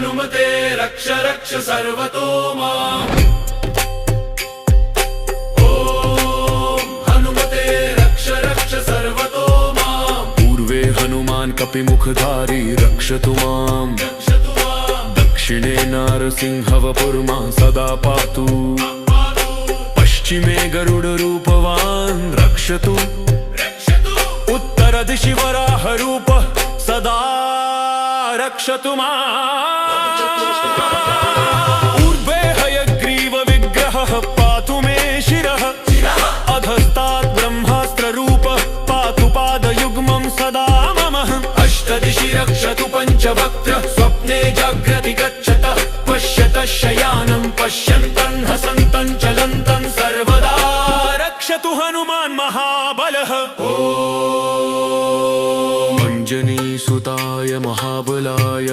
हनुमते रक्ष रक्ष सर्वतो माम्। ॐ हनुमते रक्ष रक्ष सर्वतो माम्। पूर्वे हनुमान् कपिमुखधारी रक्षतु माम्। दक्षिणे नारसिंहवपुर्मा सदा पातु। पश्चिमे गरुडरूपवान् रक्षतु। उत्तरदिशि वराहरूपः सदा रक्षतु माम्। ऊर्ध्वे हयग्रीवविग्रहः पातु मे शिरः। अधस्तात् ब्रह्मास्त्ररूपः पातु पादयुग्मं सदा मम। अष्टदिशि रक्षतु पञ्चवक्त्रः स्वप्ने जाग्रति गच्छतः। पश्यतः शयानं पश्यन्तं हसन्तं चलन्तं सर्वदा। रक्षतु हनुमान् महाबलः। ॐ अञ्जनीसुताय महाबलाय